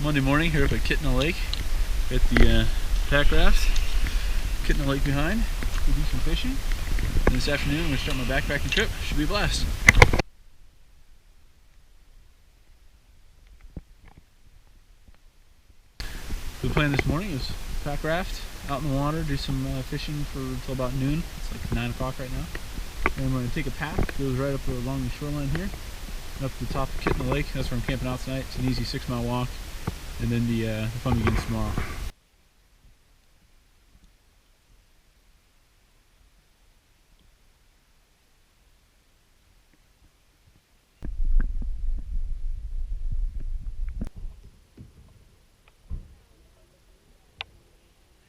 Monday morning here up at Kitna Lake. Got the pack rafts, Kitna Lake behind. We'll do some fishing. And this afternoon I'm going to start my backpacking trip. Should be a blast. The plan this morning is pack raft, out in the water, do some fishing until about noon. It's like 9 o'clock right now. And I'm going to take a path that goes right up along the shoreline here, up to the top of Kitna Lake. That's where I'm camping out tonight. It's an easy 6-mile walk. And then the fun begins tomorrow.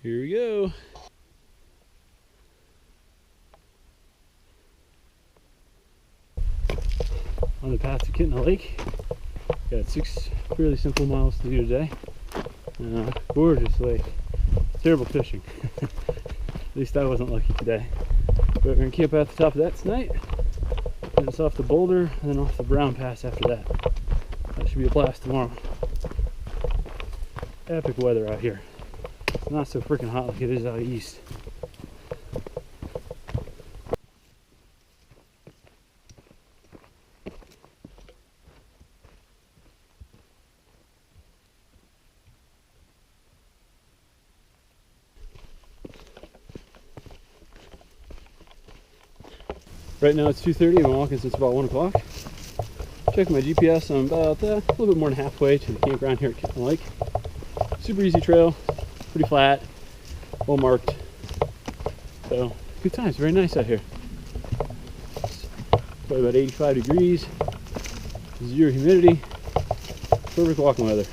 Here we go. On the path to Kitna Lake. Got 6 fairly simple miles to do today. Gorgeous lake. Terrible fishing. At least I wasn't lucky today. But we're going to camp out at the top of that tonight. Then it's off the Boulder and then off the Brown Pass after that. That should be a blast tomorrow. Epic weather out here. It's not so freaking hot like it is out east. Right now it's 2:30. I've been walking since about 1 o'clock. Checked my GPS. I'm about a little bit more than halfway to the campground here at Kitna Lake. Super easy trail, pretty flat, well marked. So good times, very nice out here. It's probably about 85 degrees, 0 humidity, perfect walking weather.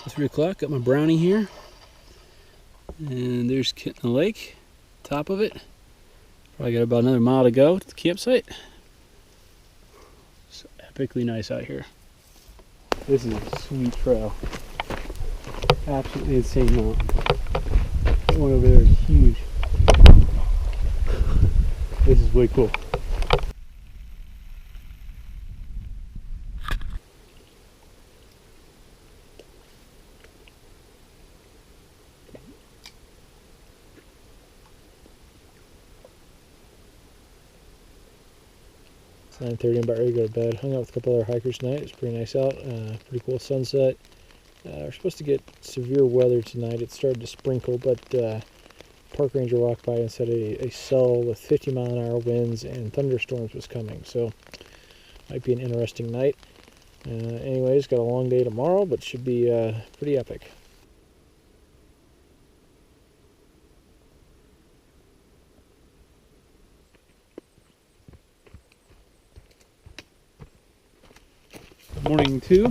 It's 3 o'clock, got my brownie here. And there's Kitna Lake, top of it. Probably got about another mile to go to the campsite. It's epically nice out here. This is a sweet trail. Absolutely insane mountain. That one over there is huge. This is way cool. It's 9:30, I'm about ready to go to bed. Hung out with a couple other hikers tonight. It's pretty nice out. Pretty cool sunset. We're supposed to get severe weather tonight. It started to sprinkle, but park ranger walked by and said a cell with 50-mile-an-hour winds and thunderstorms was coming. So might be an interesting night. Anyways, got a long day tomorrow, but should be pretty epic. Morning 2.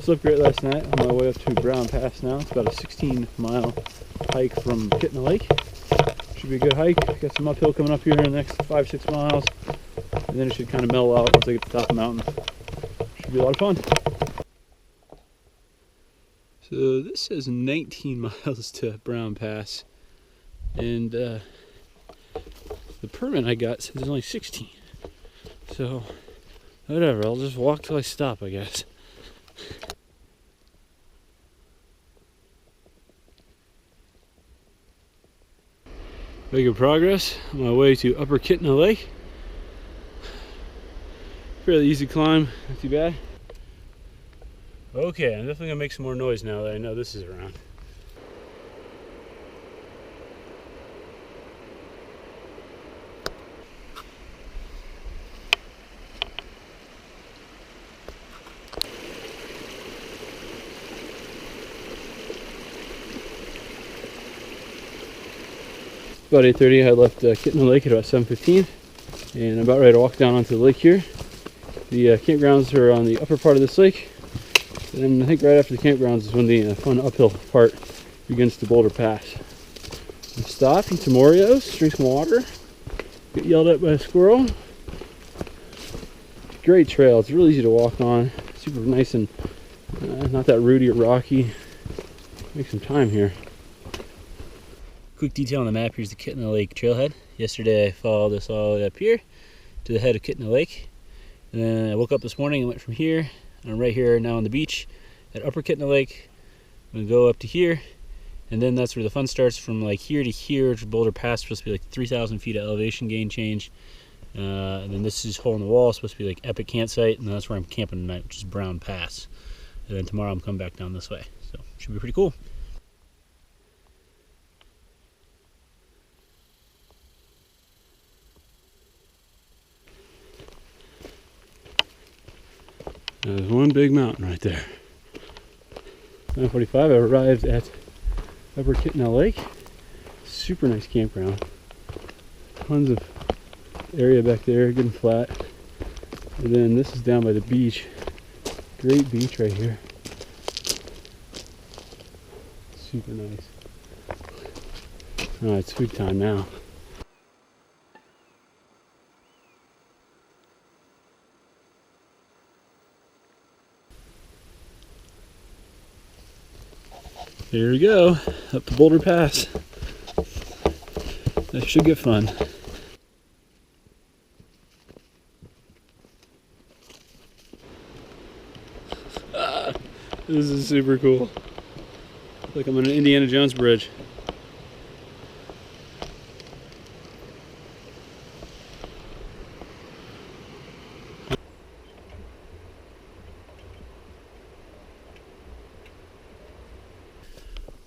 Slept great last night. On my way up to Brown Pass now. It's about a 16-mile hike from Kitna Lake. Should be a good hike. Got some uphill coming up here in the next 5-6 miles. And then it should kind of mellow out once I get to the top of the mountain. Should be a lot of fun. So this says 19 miles to Brown Pass. And the permit I got says it's only 16. So whatever, I'll just walk till I stop, I guess. Making progress on my way to Upper Kitna Lake. Fairly easy climb, not too bad. Okay, I'm definitely gonna make some more noise now that I know this is around. About 8:30, I left Kitna Lake at about 7:15, and I'm about ready to walk down onto the lake here. The campgrounds are on the upper part of this lake, and then I think right after the campgrounds is when the fun uphill part begins to Boulder Pass. I'll stop, eat some Oreos, drink some water, get yelled at by a squirrel. Great trail, it's really easy to walk on, super nice and not that rooty or rocky. Make some time here. Quick detail on the map, here's the Kitna Lake trailhead. Yesterday I followed this all the way up here, to the head of Kitna Lake. And then I woke up this morning and went from here. I'm right here now on the beach at Upper Kitna Lake. I'm gonna go up to here, and then that's where the fun starts. From like here to here to Boulder Pass, supposed to be like 3,000 feet of elevation gain change. And then this is hole in the wall, supposed to be like epic campsite, and that's where I'm camping tonight, which is Brown Pass. And then tomorrow I'm coming back down this way, so should be pretty cool. There's one big mountain right there. 9:45, I arrived at Upper Kitna Lake. Super nice campground. Tons of area back there, good and flat. And then this is down by the beach. Great beach right here. Super nice. Alright, it's food time now. Here we go, up to Boulder Pass. That should get fun. This is super cool. Like I'm on an Indiana Jones bridge.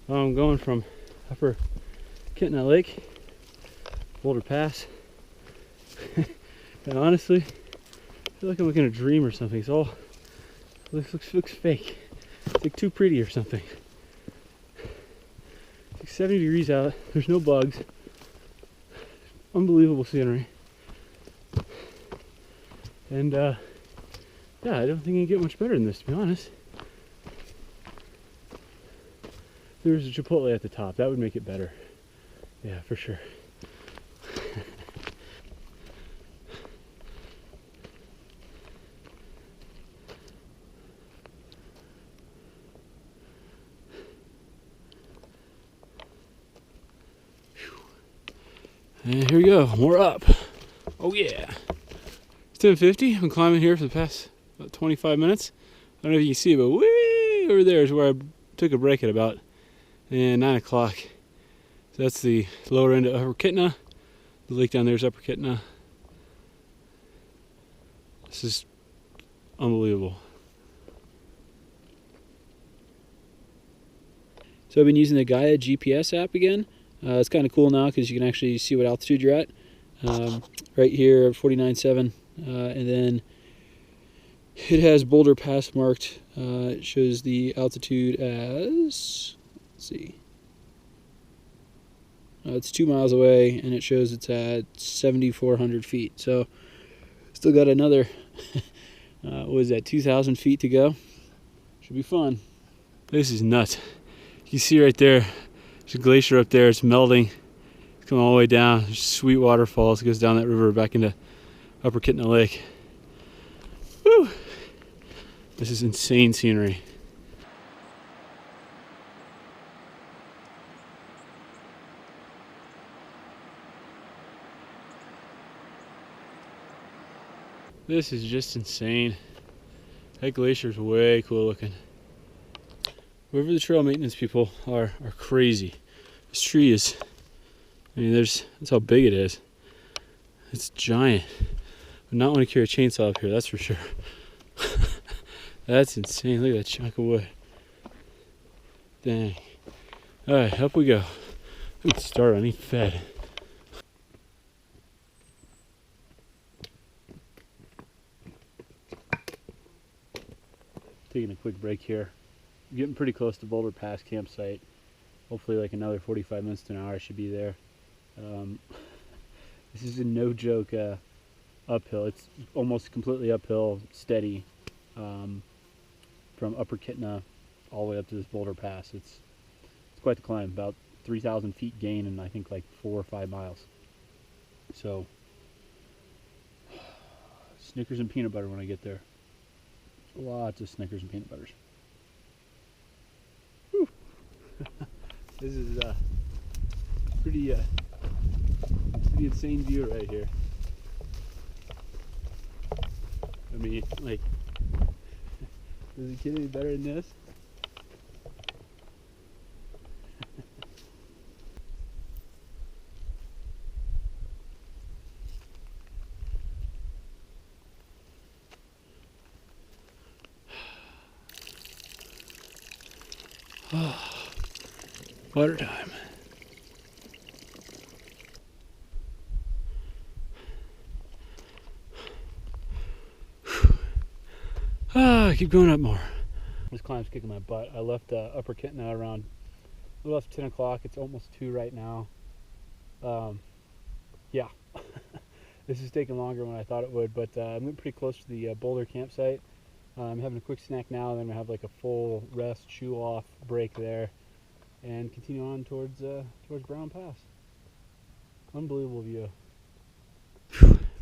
I'm going from Upper Kitna Lake, Boulder Pass, and honestly, I feel like I'm looking at a dream or something. It's all looks fake. It's like too pretty or something. It's like 70 degrees out. There's no bugs. Unbelievable scenery. And yeah, I don't think you can get much better than this, to be honest. There's a Chipotle at the top. That would make it better. Yeah, for sure. And here we go, more up. Oh yeah. It's 10:50. I'm climbing here for the past about 25 minutes. I don't know if you can see it, but way over there is where I took a break at about 9 o'clock. So that's the lower end of Upper Kitna. The lake down there is Upper Kitna. This is unbelievable. So I've been using the Gaia GPS app again. It's kind of cool now because you can actually see what altitude you're at. Right here, 49.7, and then it has Boulder Pass marked. It shows the altitude as, let's see, it's 2 miles away, and it shows it's at 7,400 feet. So still got another, what is that, 2,000 feet to go. Should be fun. This is nuts. You can see right there, there's a glacier up there. It's melting. It's coming all the way down. There's sweet waterfalls. It goes down that river back into Upper Kitna Lake. Woo! This is insane scenery. This is just insane. That glacier's way cool looking. Whoever the trail maintenance people are crazy. This tree is, I mean, that's how big it is. It's giant. Would not want to carry a chainsaw up here, that's for sure. That's insane. Look at that chunk of wood. Dang. Alright, up we go. Good start. I need fed. Taking a quick break here. I'm getting pretty close to Boulder Pass campsite. Hopefully like another 45 minutes to an hour I should be there. This is a no joke uphill. It's almost completely uphill, steady, from Upper Kitna all the way up to this Boulder Pass. It's quite the climb, about 3,000 feet gain in I think like 4 or 5 miles. So Snickers and peanut butter when I get there. Lots of Snickers and peanut butters. Whew. This is pretty insane view right here. me. Like, does it get any better than this? Oh, water time. I keep going up more. This climb's kicking my butt. I left Upper Kitna around a little after 10 o'clock. It's almost 2 right now. Yeah, this is taking longer than I thought it would, but I'm pretty close to the Boulder campsite. I'm having a quick snack now, and then I'm gonna have like a full rest, chew off break there, and continue on towards Brown Pass. Unbelievable view.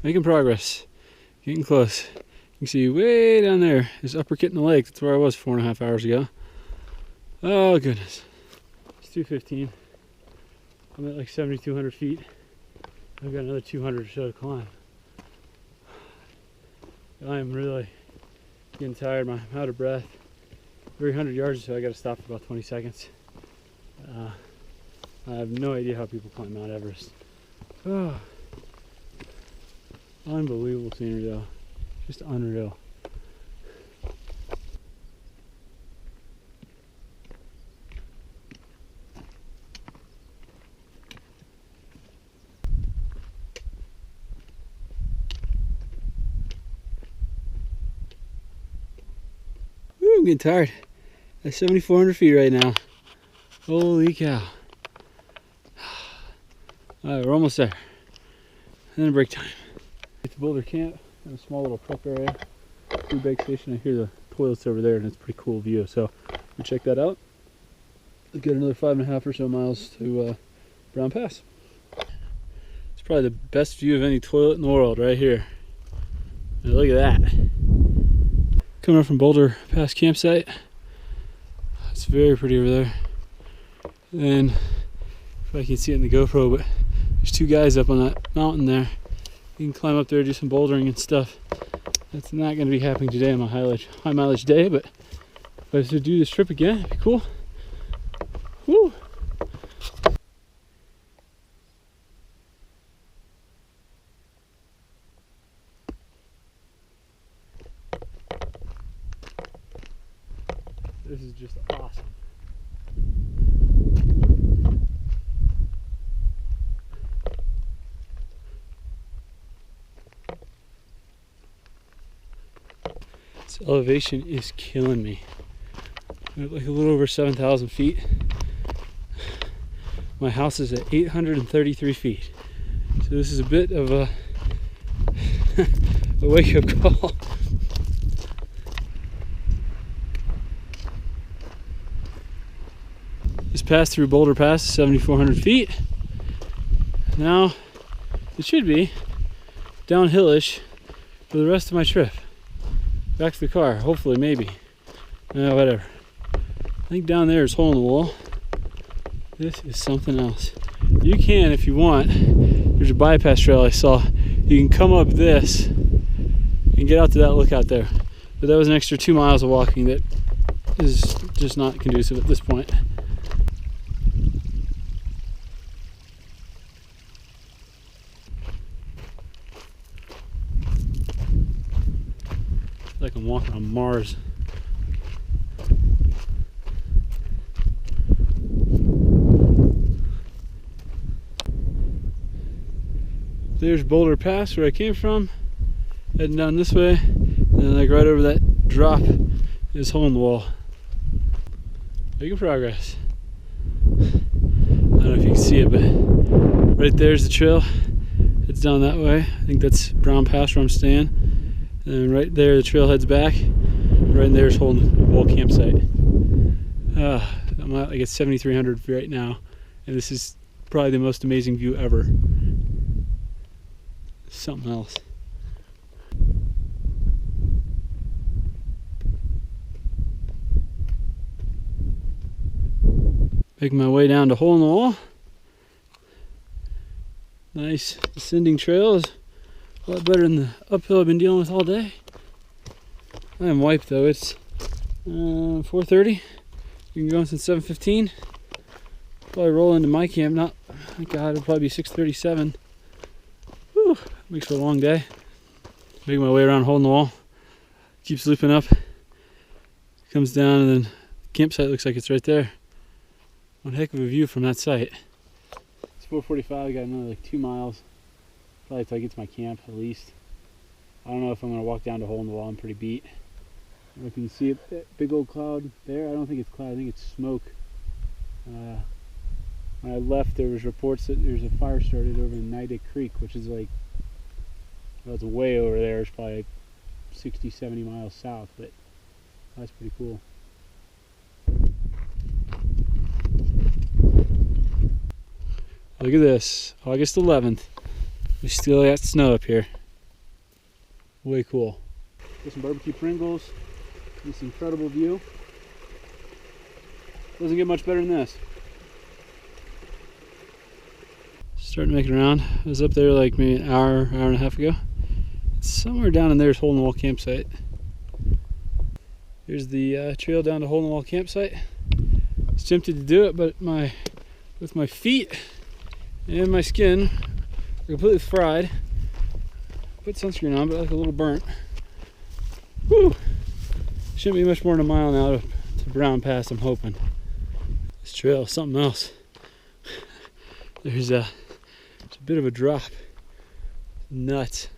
Making progress, getting close. You can see way down there is Upper Kintla Lake. That's where I was 4.5 hours ago. Oh goodness. It's 2:15. I'm at like 7,200 feet. I've got another 200 or so to climb. I am really getting tired. I'm out of breath. Every 100 yards or so I gotta stop for about 20 seconds. I have no idea how people climb Mount Everest. Oh. Unbelievable scenery though. Just unreal. Woo, I'm getting tired. At 7,400 feet right now. Holy cow. Alright, we're almost there. And then break time. It's Boulder Camp. In a small little truck area, food bag station. I hear the toilets over there, and it's a pretty cool view. So we'll check that out. We've got another 5.5 or so miles to Brown Pass. It's probably the best view of any toilet in the world right here. Now look at that. Coming up from Boulder Pass campsite. It's very pretty over there. And if I can see it in the GoPro, but there's 2 guys up on that mountain there. You can climb up there, do some bouldering and stuff. That's not going to be happening today on my high mileage day, but if I was to do this trip again, it'd be cool. Woo! This is just awesome. This elevation is killing me. I'm at like a little over 7,000 feet. My house is at 833 feet. So this is a bit of a wake-up call. Just passed through Boulder Pass, 7,400 feet. Now it should be downhillish for the rest of my trip. Back to the car, hopefully, maybe. Whatever. I think down there is hole in the wall. This is something else. You can, if you want, there's a bypass trail I saw. You can come up this and get out to that lookout there. But that was an extra 2 miles of walking that is just not conducive at this point. Like I'm walking on Mars. There's Boulder Pass where I came from. Heading down this way, and then like right over that drop is hole in the wall. Making progress. I don't know if you can see it, but right there's the trail. It's down that way. I think that's Brown Pass where I'm staying. And right there, the trail heads back. Right in there's whole campsite. I'm at like at 7,300 right now, and this is probably the most amazing view ever. Something else. Making my way down to hole in the wall. Nice descending trail. Is a lot better than the uphill I've been dealing with all day. I am wiped though. It's 4:30. We've been going since 7:15. Probably roll into my camp. Not, God, it'll probably be 6:37. Whew, makes for a long day. Making my way around, holding the wall. Keeps looping up. Comes down, and then the campsite looks like it's right there. One heck of a view from that site. It's 4:45. I got another like 2 miles. Probably till I get to my camp at least. I don't know if I'm gonna walk down to hole in the wall. I'm pretty beat. I don't know if you can see a big old cloud there. I don't think it's cloud. I think it's smoke. When I left, there was reports that there's a fire started over in Nida Creek, which is like, well, it's way over there. It's probably like 60, 70 miles south, but that's pretty cool. Look at this, August 11th. We still got snow up here. Way cool. Get some barbecue Pringles. This incredible view. Doesn't get much better than this. Starting to make it around. I was up there like maybe an hour and a half ago. It's somewhere down in there is Hole in the Wall campsite. Here's the trail down to Hole in the Wall campsite. I was tempted to do it, but with my feet and my skin are completely fried. Put sunscreen on, but like a little burnt. Whew! Shouldn't be much more than a mile now to Brown Pass, I'm hoping. This trail is something else. There's a bit of a drop. Nuts.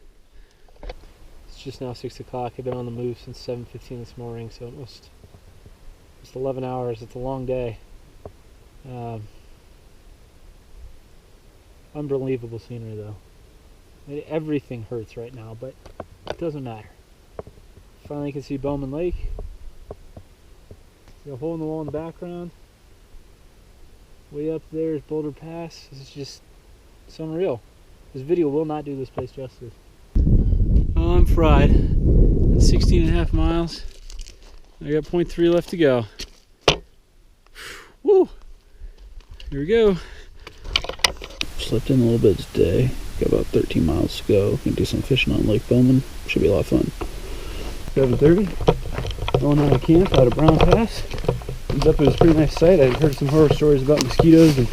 It's just now 6 o'clock. I've been on the move since 7:15 this morning, so almost 11 hours. It's a long day. Unbelievable scenery though. Everything hurts right now, but it doesn't matter. Finally can see Bowman Lake. See a hole in the wall in the background. Way up there is Boulder Pass. This is just, it's unreal. This video will not do this place justice. Oh, I'm fried. 16 and a half miles. I got 0.3 left to go. Woo! Here we go. Slept in a little bit today. Got about 13 miles to go. Gonna do some fishing on Lake Bowman. Should be a lot of fun. 7:30. Going out of camp out of Brown Pass. It was a pretty nice site. I heard some horror stories about mosquitoes and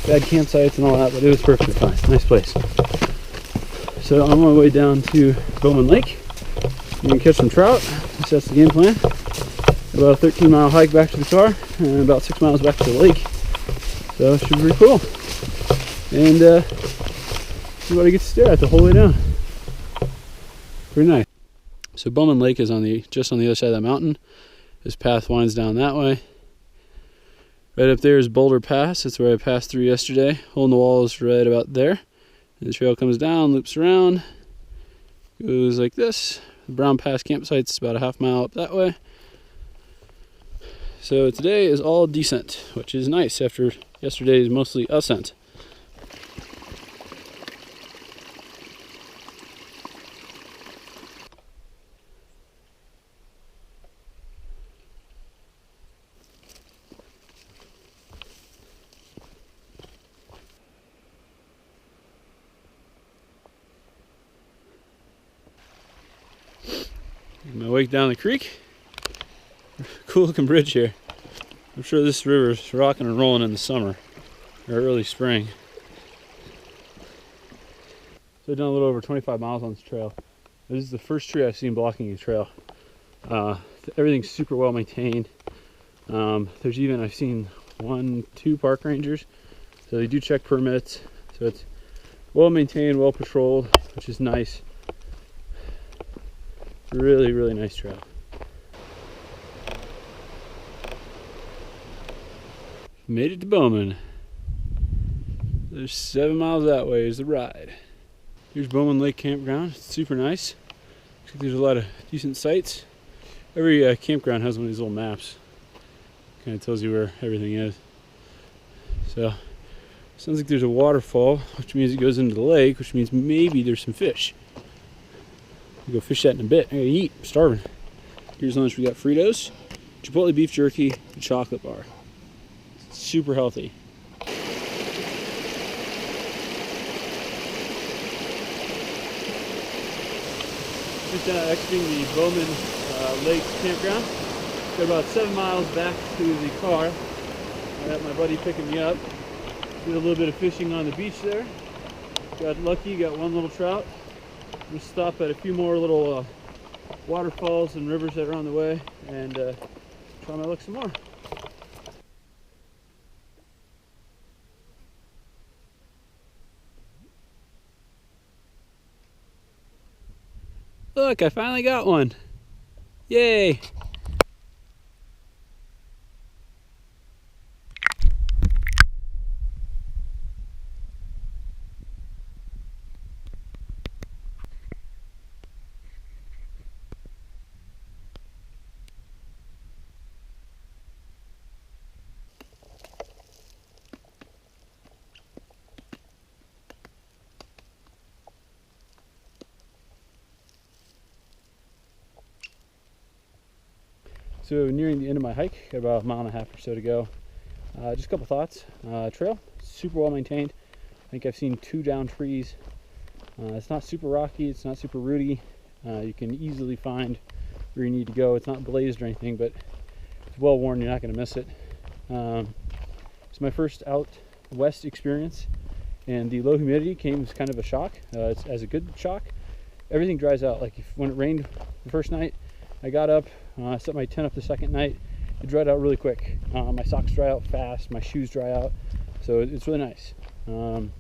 bad campsites and all that, but it was perfectly fine. Nice place. So on my way down to Bowman Lake. I'm gonna catch some trout. That's the game plan. About a 13-mile hike back to the car and about 6 miles back to the lake. So it should be pretty cool. And everybody gets to stare at the whole way down. Pretty nice. So Bowman Lake is just on the other side of that mountain. This path winds down that way. Right up there is Boulder Pass. That's where I passed through yesterday. Hole in the wall is right about there. And the trail comes down, loops around, goes like this. The Brown Pass campsite's about a half mile up that way. So today is all descent, which is nice after yesterday's mostly ascent. My way down the creek. Cool looking bridge here. I'm sure this river is rocking and rolling in the summer or early spring. So I've done a little over 25 miles on this trail. This is the first tree I've seen blocking the trail. Everything's super well maintained. There's even, I've seen 1, 2 park rangers. So they do check permits. So it's well maintained, well patrolled, which is nice. Really, really nice trail. Made it to Bowman. There's 7 miles that way is the ride. Here's Bowman Lake campground. It's super nice. Looks like there's a lot of decent sites. Every campground has one of these little maps. Kind of tells you where everything is. So, sounds like there's a waterfall, which means it goes into the lake, which means maybe there's some fish. We'll go fish that in a bit. I gotta eat. I'm starving. Here's lunch. We got Fritos, Chipotle beef jerky, and chocolate bar. Super healthy. Just exiting the Bowman Lake campground. Got about 7 miles back to the car. I got my buddy picking me up. Did a little bit of fishing on the beach there. Got lucky, got one little trout. We'll stop at a few more little waterfalls and rivers that are on the way and try my luck some more. Look, I finally got one. Yay! So nearing the end of my hike, got about a mile and a half or so to go. Just a couple thoughts. Trail, super well maintained. I think I've seen 2 down trees. It's not super rocky, it's not super rooty. You can easily find where you need to go. It's not blazed or anything, but it's well worn, you're not going to miss it. It's my first out west experience, and the low humidity came as kind of a shock. It's as a good shock. Everything dries out. Like when it rained the first night, I got up, I set my tent up the second night. It dried out really quick. My socks dry out fast, my shoes dry out, so it's really nice. And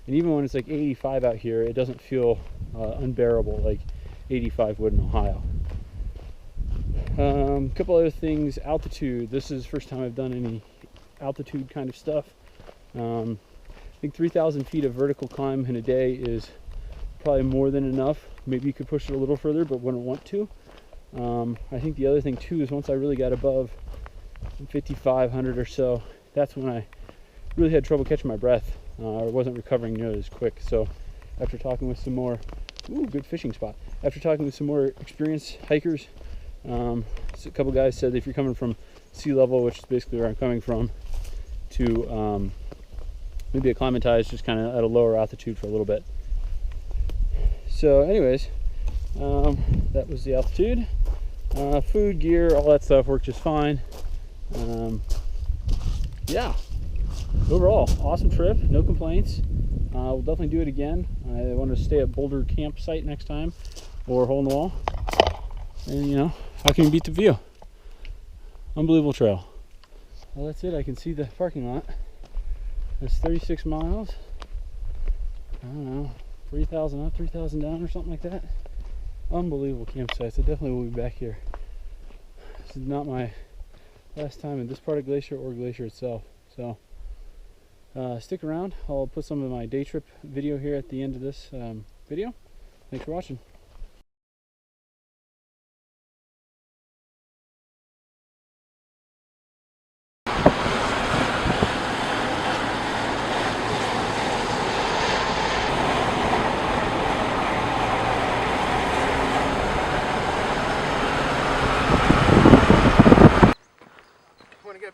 even when it's like 85 out here, it doesn't feel unbearable like 85 would in Ohio. A couple other things. Altitude. This is the first time I've done any altitude kind of stuff. I think 3,000 feet of vertical climb in a day is probably more than enough. Maybe you could push it a little further, but wouldn't want to. I think the other thing too is once I really got above 5,500 or so, that's when I really had trouble catching my breath. I wasn't recovering nearly as quick. So after talking with some more, good fishing spot. After talking with some more experienced hikers, a couple guys said if you're coming from sea level, which is basically where I'm coming from, to maybe acclimatize just kind of at a lower altitude for a little bit. So anyways, that was the altitude. Food, gear, all that stuff worked just fine. Yeah, overall, awesome trip, no complaints. We'll definitely do it again. I want to stay at Boulder campsite next time, or hole in the wall. And you know, how can you beat the view? Unbelievable trail. Well, that's it. I can see the parking lot. That's 36 miles. I don't know, 3,000 up, 3,000 down, or something like that. Unbelievable campsites. I definitely will be back here. This is not my last time in this part of Glacier or Glacier itself. So stick around. I'll put some of my day trip video here at the end of this video. Thanks for watching.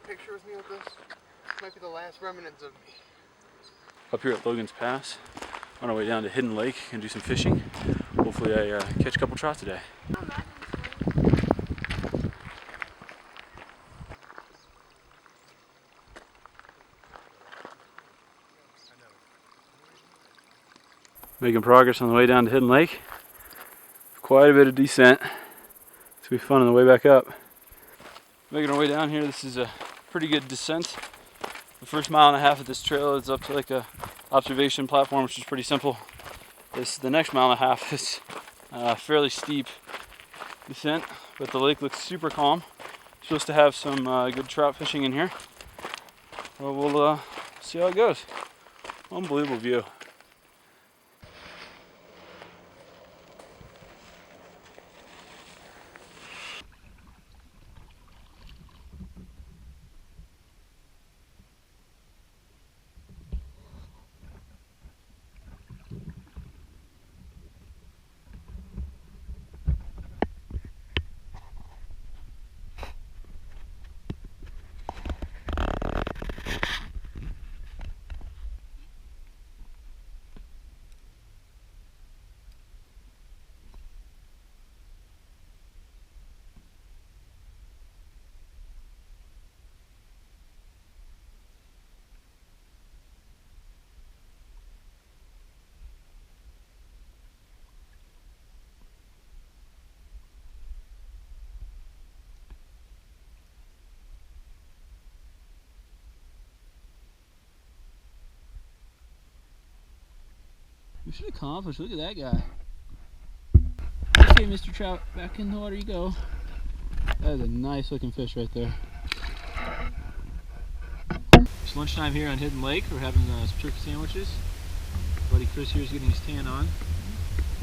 Picture with me with this? This might be the last remnants of me. Up here at Logan's Pass, on our way down to Hidden Lake and do some fishing. Hopefully I catch a couple trout today. Making progress on the way down to Hidden Lake. Quite a bit of descent. It's gonna be fun on the way back up. Making our way down here, this is a pretty good descent. The first mile and a half of this trail is up to like a observation platform, which is pretty simple. The next mile and a half is fairly steep descent, but the lake looks super calm. Supposed to have some good trout fishing in here. Well, we'll see how it goes. Unbelievable view. Mission accomplished. Look at that guy. Okay, Mr. Trout, back in the water you go. That is a nice looking fish right there. It's lunchtime here on Hidden Lake. We're having some turkey sandwiches. Buddy Chris here is getting his tan on.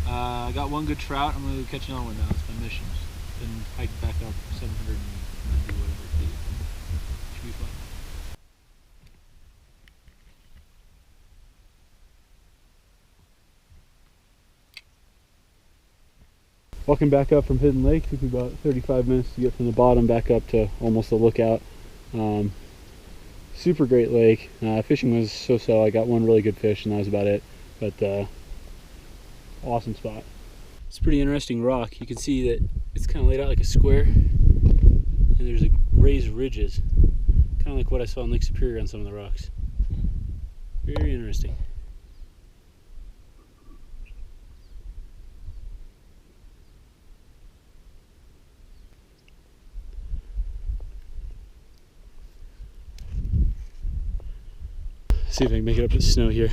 I got one good trout. I'm going to go catch another one now. It's my mission. Then hike back up 790 whatever feet. Should be fun. Walking back up from Hidden Lake, took me about 35 minutes to get from the bottom back up to almost the lookout. Super great lake. Fishing was so-so. I got one really good fish and that was about it. But awesome spot. It's a pretty interesting rock. You can see that it's kind of laid out like a square. And there's raised ridges. Kind of like what I saw in Lake Superior on some of the rocks. Very interesting. See if I can make it up to the snow here.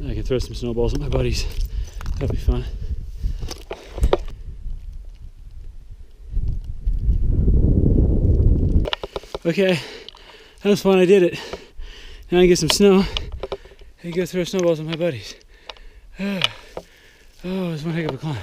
I can throw some snowballs at my buddies. That'll be fun. Okay, that was fun. I did it. Now I get some snow and go throw snowballs at my buddies. Oh, it was one heck of a climb.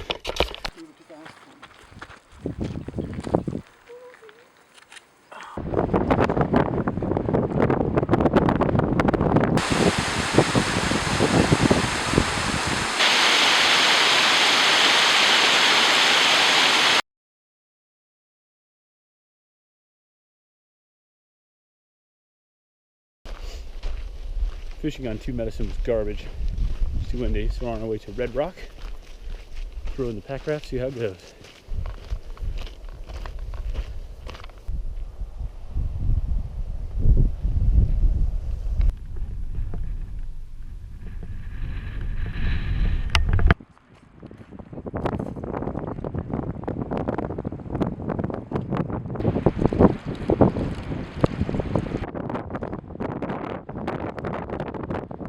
Fishing on 2 Medicine was garbage. It's too windy, so we're on our way to Red Rock. Throw in the pack raft, see how it goes.